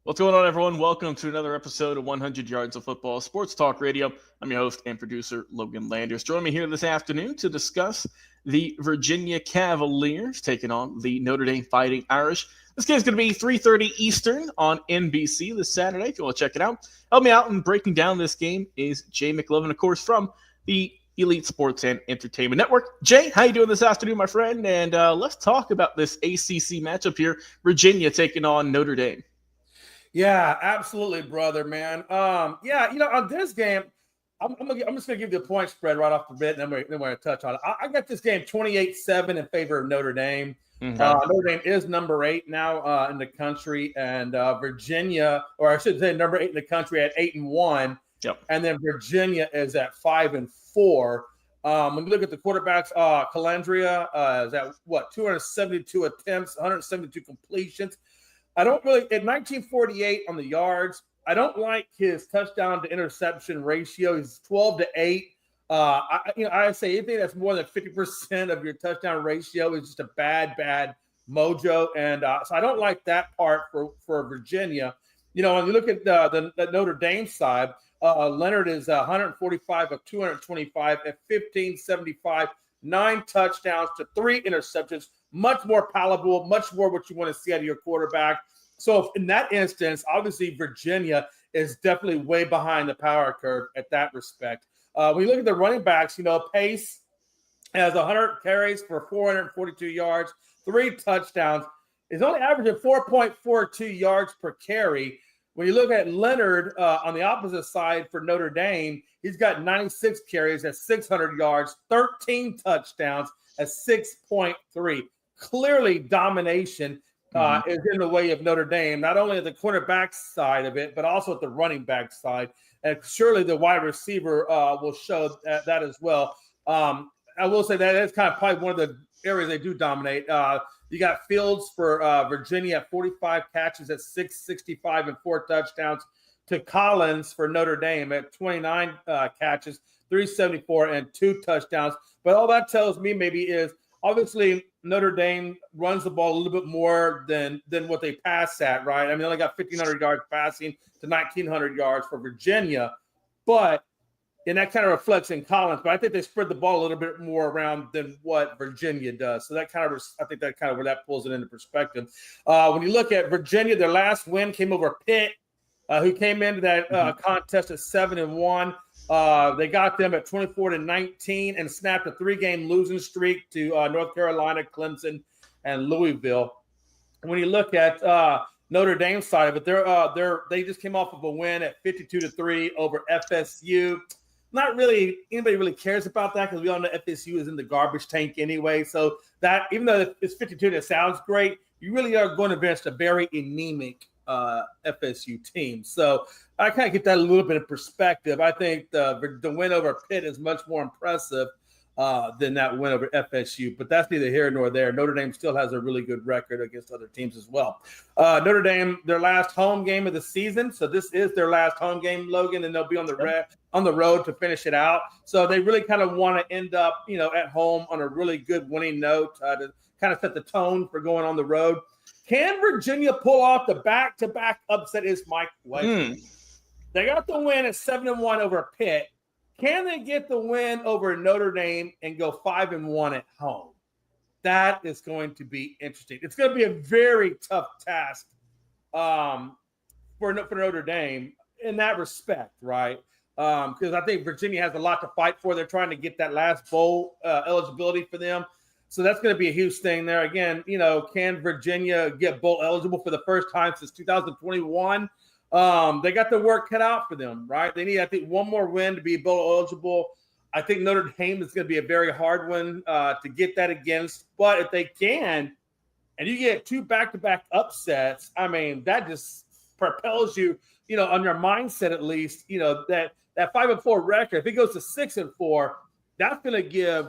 What's going on, everyone? Welcome to another episode of 100 Yards of Football Sports Talk Radio. I'm your host and producer, Logan Landers. Join me here this afternoon to discuss the Virginia Cavaliers taking on the Notre Dame Fighting Irish. This game's going to be 3:30 Eastern on NBC this Saturday. If you want to check it out, help me out in breaking down this game is Jay McMinn, of course, from the Elite Sports and Entertainment Network. Jay, how you doing this afternoon, my friend? And let's talk about this ACC matchup here. Virginia taking on Notre Dame. Yeah, absolutely, brother, man. On this game, I'm just gonna give you the point spread right off the bat, and then we're gonna touch on it. I got this game 28-7 in favor of Notre Dame. Okay. Notre Dame is number 8 now in the country, and Virginia, or I should say, number 8 in the country at 8-1. Yep. And then Virginia is at 5-4. When you look at the quarterbacks, Calandria is at 272 attempts, 172 completions. I don't really, at 1948 on the yards, I don't like his touchdown to interception ratio. He's 12-8. I say anything that's more than 50% of your touchdown ratio is just a bad mojo. And so I don't like that part for Virginia. When you look at the Notre Dame side, Leonard is 145 of 225 at 1575, 9 touchdowns to 3 interceptions. Much more palatable, much more what you want to see out of your quarterback. So in that instance, obviously Virginia is definitely way behind the power curve at that respect. When you look at the running backs, Pace has 100 carries for 442 yards, 3 touchdowns. He's only averaging 4.42 yards per carry. When you look at Leonard on the opposite side for Notre Dame, he's got 96 carries at 600 yards, 13 touchdowns at 6.3. Clearly, domination is in the way of Notre Dame, not only at the cornerback side of it, but also at the running back side. And surely the wide receiver will show that as well. I will say that is kind of probably one of the areas they do dominate. You got Fields for Virginia at 45 catches at 665 and 4 touchdowns, to Collins for Notre Dame at 29 catches, 374 and 2 touchdowns. But all that tells me maybe is, obviously, Notre Dame runs the ball a little bit more than what they pass at, right? I mean, they only got 1,500 yards passing to 1,900 yards for Virginia. And that kind of reflects in Collins. But I think they spread the ball a little bit more around than what Virginia does. So I think that kind of where that pulls it into perspective. When you look at Virginia, their last win came over Pitt, who came into that contest at 7-1. They got them at 24-19 and snapped a 3-game losing streak to North Carolina, Clemson, and Louisville. When you look at Notre Dame's side of it, they just came off of a win at 52-3 over FSU. Not really anybody really cares about that, because we all know FSU is in the garbage tank anyway. So that, even though it's 52, that sounds great, you really are going against a very anemic FSU team. So I kind of get that a little bit of perspective. I think the win over Pitt is much more impressive than that win over FSU, but that's neither here nor there. Notre Dame still has a really good record against other teams as well. Notre Dame, their last home game of the season, so this is their last home game, Logan, and they'll be on the road to finish it out. So they really kind of want to end up, at home on a really good winning note to kind of set the tone for going on the road. Can Virginia pull off the back-to-back upset is my question. They got the win at 7-1 over Pitt. Can they get the win over Notre Dame and go 5-1 at home? That is going to be interesting. It's going to be a very tough task for Notre Dame in that respect, right? Because I think Virginia has a lot to fight for. They're trying to get that last bowl eligibility for them. So that's going to be a huge thing there. Again, can Virginia get bowl eligible for the first time since 2021? They got their work cut out for them, right? They need, I think, one more win to be bowl eligible. I think Notre Dame is going to be a very hard one to get that against. But if they can, and you get 2 back-to-back upsets, I mean, that just propels you, on your mindset at least, that 5-4 record. If it goes to 6-4, that's going to give,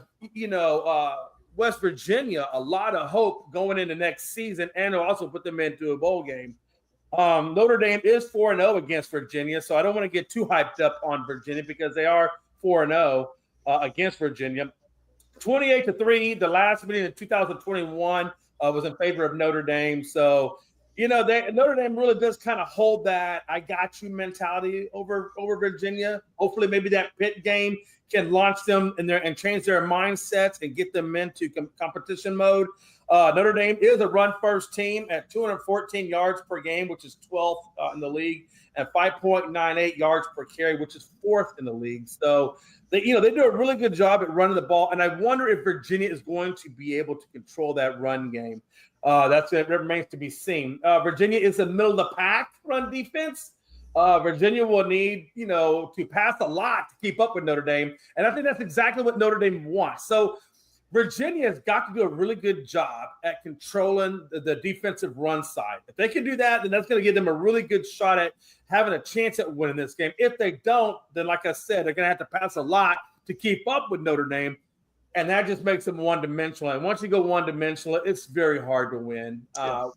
West Virginia a lot of hope going into next season, and it'll also put them into a bowl game. Notre Dame is 4-0 against Virginia, so I don't want to get too hyped up on Virginia because they are 4-0 against Virginia. 28-3, the last meeting in 2021 was in favor of Notre Dame. So Notre Dame really does kind of hold that "I got you" mentality over Virginia. Hopefully, maybe that Pitt game can launch them and change their mindsets and get them into competition mode. Notre Dame is a run-first team at 214 yards per game, which is 12th in the league, and 5.98 yards per carry, which is 4th in the league. So they do a really good job at running the ball, and I wonder if Virginia is going to be able to control that run game. It remains to be seen. Virginia is a middle of the pack run defense. Virginia will need, to pass a lot to keep up with Notre Dame, and I think that's exactly what Notre Dame wants. So Virginia has got to do a really good job at controlling the defensive run side. If they can do that, then that's going to give them a really good shot at having a chance at winning this game. If they don't, then like I said, they're going to have to pass a lot to keep up with Notre Dame, and that just makes them one-dimensional. And once you go one-dimensional, it's very hard to win. So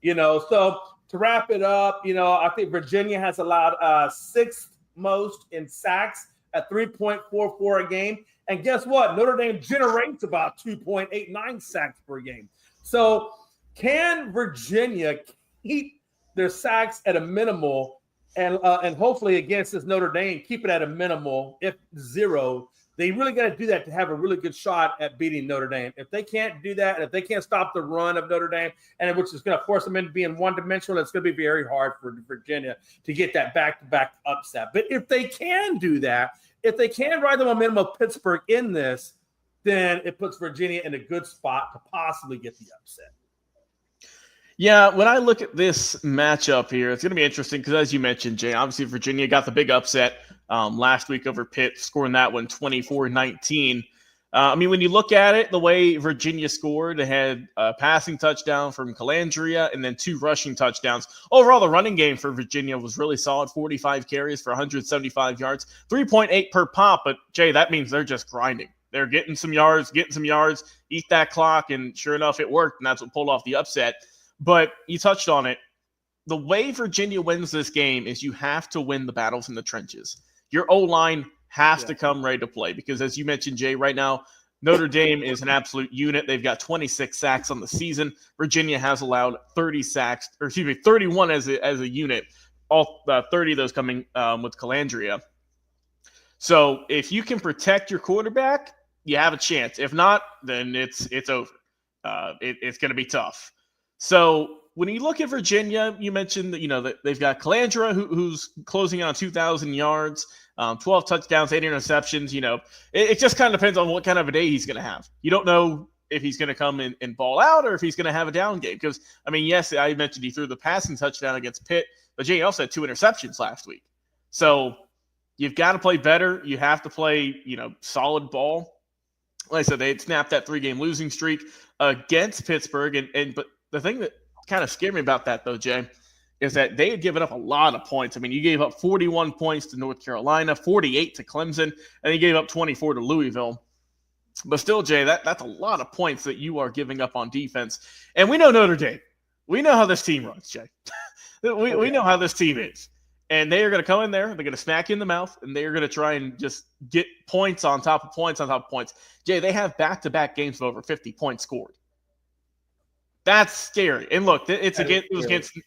to wrap it up, I think Virginia has allowed 6th most in sacks at 3.44 a game. And guess what? Notre Dame generates about 2.89 sacks per game. So can Virginia keep their sacks at a minimal and hopefully against this Notre Dame, keep it at a minimal, if 0? They really got to do that to have a really good shot at beating Notre Dame. If they can't do that, and if they can't stop the run of Notre Dame, and which is going to force them into being one-dimensional, it's going to be very hard for Virginia to get that back-to-back upset. But if they can do that, if they can ride the momentum of Pittsburgh in this, then it puts Virginia in a good spot to possibly get the upset. Yeah, when I look at this matchup here, it's going to be interesting because, as you mentioned, Jay, obviously Virginia got the big upset last week over Pitt, scoring that one 24-19. When you look at it, the way Virginia scored, they had a passing touchdown from Calandria and then 2 rushing touchdowns. Overall, the running game for Virginia was really solid, 45 carries for 175 yards, 3.8 per pop. But, Jay, that means they're just grinding. They're getting some yards, eat that clock, and sure enough, it worked, and that's what pulled off the upset. But you touched on it. The way Virginia wins this game is you have to win the battles in the trenches. Your O-line has to come ready to play because, as you mentioned, Jay, right now, Notre Dame is an absolute unit. They've got 26 sacks on the season. Virginia has allowed 31 as a unit, all 30 of those coming with Calandria. So if you can protect your quarterback, you have a chance. If not, then it's over. It's going to be tough. So when you look at Virginia, you mentioned that that they've got Calandra who's closing on 2,000 yards, 12 touchdowns, 8 interceptions. It just kind of depends on what kind of a day he's going to have. You don't know if he's going to come in and ball out or if he's going to have a down game. Because yes, I mentioned he threw the passing touchdown against Pitt, but Jay also had 2 interceptions last week. So you've got to play better. You have to play solid ball. Like I said, they had snapped that 3-game losing streak against Pittsburgh, but the thing that kind of scared me about that, though, Jay, is that they had given up a lot of points. You gave up 41 points to North Carolina, 48 to Clemson, and you gave up 24 to Louisville. But still, Jay, that's a lot of points that you are giving up on defense. And we know Notre Dame. We know how this team runs, Jay. We know how this team is. And they are going to come in there, they're going to smack you in the mouth, and they are going to try and just get points on top of points on top of points. Jay, they have back-to-back games of over 50 points scored. That's scary. And look, it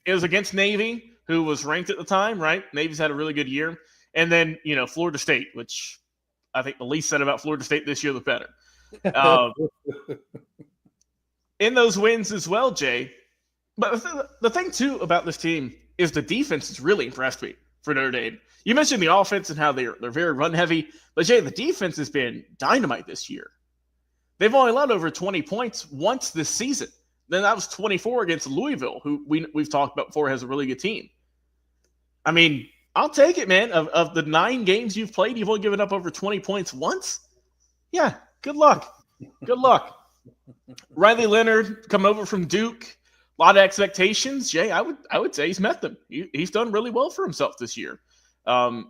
was against Navy, who was ranked at the time, right? Navy's had a really good year. And then, Florida State, which I think the least said about Florida State this year, the better. In those wins as well, Jay. But the thing, too, about this team is the defense has really impressed me for Notre Dame. You mentioned the offense and how they're very run-heavy. But, Jay, the defense has been dynamite this year. They've only allowed over 20 points once this season. Then that was 24 against Louisville, who we've talked about before has a really good team. I'll take it, man. Of the 9 games you've played, you've only given up over 20 points once? Yeah, good luck. Good luck. Riley Leonard coming over from Duke. A lot of expectations. Jay, I would say he's met them. He's done really well for himself this year.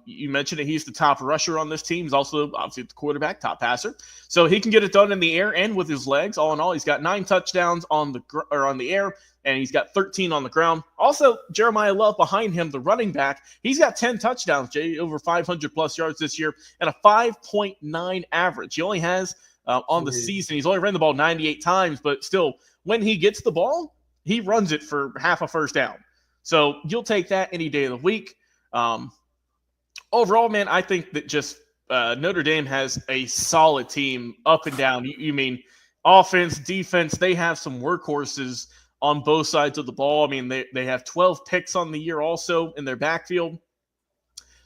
You mentioned that he's the top rusher on this team. He's also obviously the quarterback, top passer. So he can get it done in the air and with his legs. All in all, he's got 9 touchdowns on the air, and he's got 13 on the ground. Also, Jeremiah Love behind him, the running back, he's got 10 touchdowns, Jay, over 500-plus yards this year, and a 5.9 average. He only has on the season, he's only ran the ball 98 times, but still, when he gets the ball, he runs it for half a first down. So you'll take that any day of the week. Overall, man, I think that just Notre Dame has a solid team up and down. You mean offense, defense, they have some workhorses on both sides of the ball. I mean, they have 12 picks on the year also in their backfield.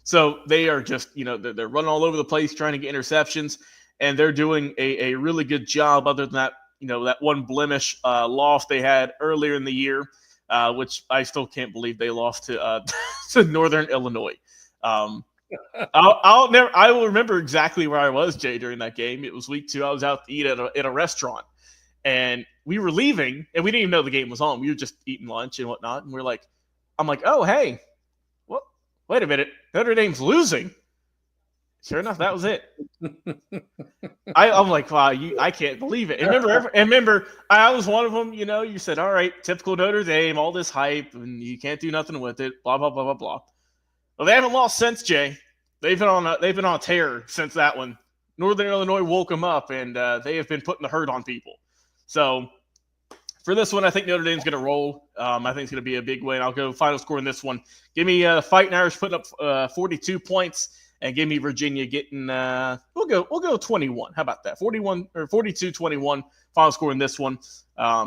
So they are just, they're running all over the place trying to get interceptions, and they're doing a really good job other than that, that one blemish loss they had earlier in the year, which I still can't believe they lost to to Northern Illinois. I will remember exactly where I was, Jay, during that game. It was week 2. I was out to eat at a restaurant, and we were leaving, and we didn't even know the game was on. We were just eating lunch and whatnot, and I'm like, oh, hey, what? Wait a minute, Notre Dame's losing. Sure enough, that was it. I'm like, wow, I can't believe it. And remember, I was one of them. You said, all right, typical Notre Dame, all this hype, and you can't do nothing with it. Blah blah blah blah blah. Well, they haven't lost since, Jay. They've been on a tear since that one. Northern Illinois woke them up, and they have been putting the hurt on people. So for this one, I think Notre Dame's going to roll. I think it's going to be a big win. I'll go final score in this one. Give me Fighting Irish putting up 42 points, and give me Virginia getting. We'll go 21. How about that? 41 or 42-21 final score in this one. I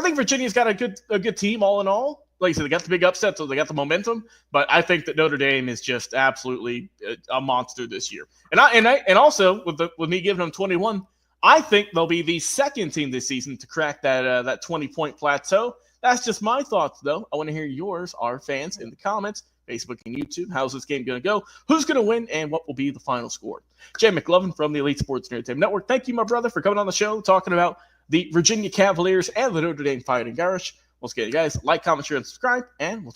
think Virginia's got a good team all in all. Like I said, they got the big upset, so they got the momentum. But I think that Notre Dame is just absolutely a monster this year. And also with me giving them 21, I think they'll be the second team this season to crack that 20-point plateau. That's just my thoughts, though. I want to hear yours, our fans, in the comments, Facebook and YouTube. How's this game going to go? Who's going to win, and what will be the final score? Jay McLovin from the Elite Sports Entertainment Network. Thank you, my brother, for coming on the show, talking about the Virginia Cavaliers and the Notre Dame Fighting Irish. Once again, guys, like, comment, share, and subscribe, and we'll talk.